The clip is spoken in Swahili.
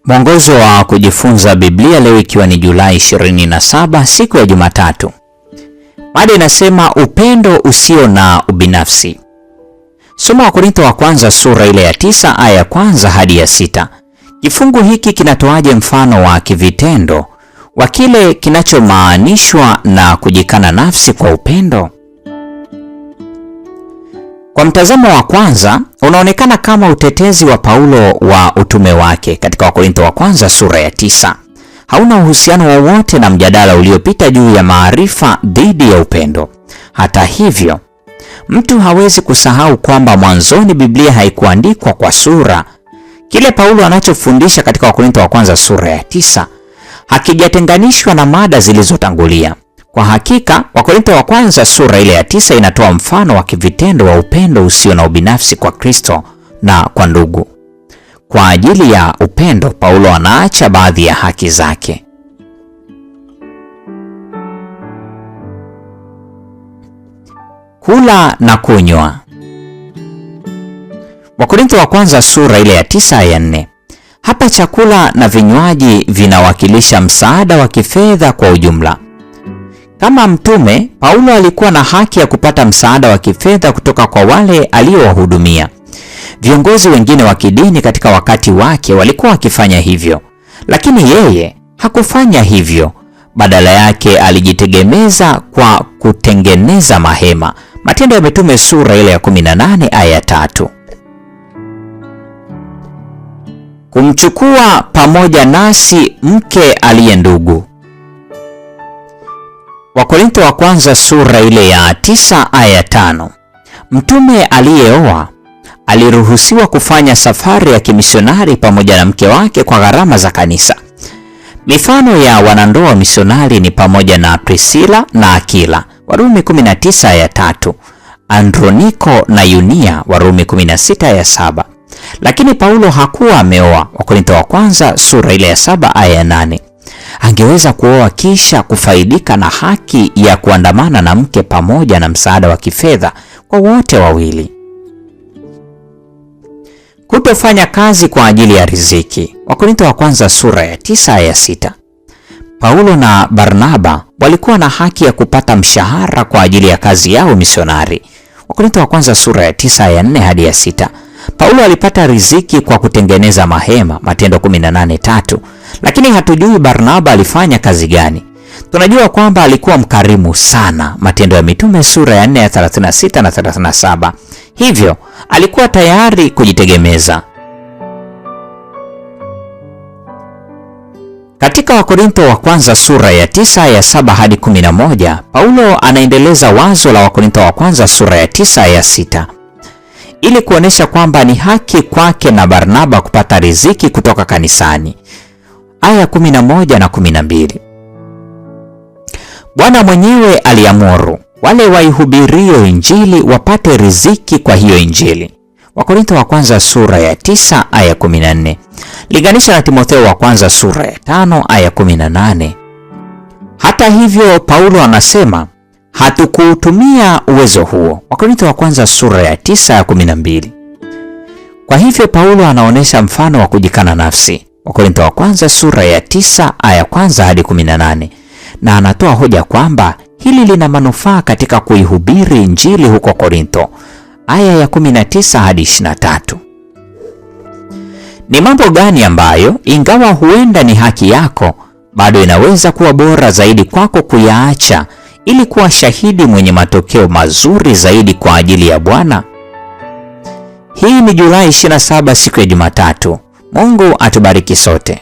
Mwongozo wa kujifunza Biblia leo ikiwa ni Julai 27 siku ya Jumatatu. Mada inasema upendo usio na ubinafsi. Soma Wakorintho wa kwanza sura ile ya 9 aya ya kwanza hadi ya 6. Kifungu hiki kinatoaje mfano wa kivitendo wa kile kinachomaanishwa na kujikana nafsi kwa upendo? Kwa mtazamo wa kwanza, unaonekana kama utetezi wa Paulo wa utume wake katika Wakorintho wa kwanza sura ya 9. Hauna uhusiano wowote na mjadala uliopita juu ya maarifa dhidi ya upendo. Hata hivyo, mtu hawezi kusahau kwamba mwanzoni Biblia haikuandikwa kwa sura. Kile Paulo anachofundisha katika Wakorintho wa kwanza sura ya 9 hakijatenganishwa na mada zilizotangulia. Kwa hakika, Wakorintho wa kwanza sura ile ya 9 inatoa mfano wa kivitendo wa upendo usio na ubinafsi kwa Kristo na kwa ndugu. Kwa ajili ya upendo, Paulo anaacha baadhi ya haki zake. Kula na kunywa. Wakorintho wa kwanza sura ile ya 9 aya 4. Hapa chakula na vinywaji vinawakilisha msaada wa kifedha kwa ujumla. Kama mtume, Paulo alikuwa na haki ya kupata msaada wa kifedha kutoka kwa wale aliowahudumia. Viongozi wengine wa kidini katika wakati wake walikuwa wakifanya hivyo, lakini yeye hakufanya hivyo. Badala yake alijitegemeza kwa kutengeneza mahema. Matendo ya Mitume sura ile ya 18 aya 3. Kumchukua pamoja nasi mke aliye ndugu. Wakorintho wa kwanza sura ile ya 9 aya 5. Mtume aliyeoa aliruhusiwa kufanya safari ya kimisionari pamoja na mke wake kwa gharama za kanisa. Mifano ya wanandoa misionari ni pamoja na Priscilla na Akila, Warumi 19 aya 3, Androniko na Yunia, Warumi 16 aya 7. Lakini Paulo hakuwa ameoa, Wakorintho wa kwanza sura ile ya 7 aya 8. Angeweza kuoa kisha kufaidika na haki ya kuandamana na mke pamoja na msaada wa kifedha kwa wote wawili. Kutofanya kazi kwa ajili ya riziki. Wakorintho wa kwanza sura ya 9 aya 6. Paulo na Barnaba walikuwa na haki ya kupata mshahara kwa ajili ya kazi yao misionari. Wakorintho wa kwanza sura ya 9 aya 4 hadi ya 6. Paulo alipata riziki kwa kutengeneza mahema, Matendo 18:3. Lakini hatujui Barnaba alifanya kazi gani. Tunajua kwamba alikuwa mkarimu sana, Matendo ya Mitume sura ya 4 ya 36 na 37. Hivyo, alikuwa tayari kujitegemeza. Katika Wakorintho wa kwanza sura ya 9 ya 7 hadi 11, Paulo anaendeleza wazo la Wakorintho wa kwanza sura ya 9 ya 6. Ili kuonesha kwamba ni haki kwake na Barnaba kupata riziki kutoka kanisani. Aya 11 na 12. Bwana mwenyewe aliamuru wale waihubirio injili wapate riziki kwa hiyo injili. Wakorintho wa kwanza sura ya 9 aya 14. Linganisha na Timotheo wa kwanza sura ya 5 aya 18. Hata hivyo, Paulo anasema hatukuutumia uwezo huo. Wakorintho wa kwanza sura ya 9 aya 12. Kwa hivyo Paulo anaonesha mfano wa kujikana nafsi. Wakorintho wa kwanza sura ya 9 aya kwanza hadi 18, na anatoa hoja kwamba hili lina manufaa katika kuihubiri injili huko Korintho. Aya ya 19 hadi 23. Ni mambo gani ambayo ingawa huenda ni haki yako, bado inaweza kuwa bora zaidi kwako kuyaacha ili kuwa shahidi mwenye matokeo mazuri zaidi kwa ajili ya Bwana? Hii ni Julai 27 siku ya Jumatatu. Mungu atubariki sote.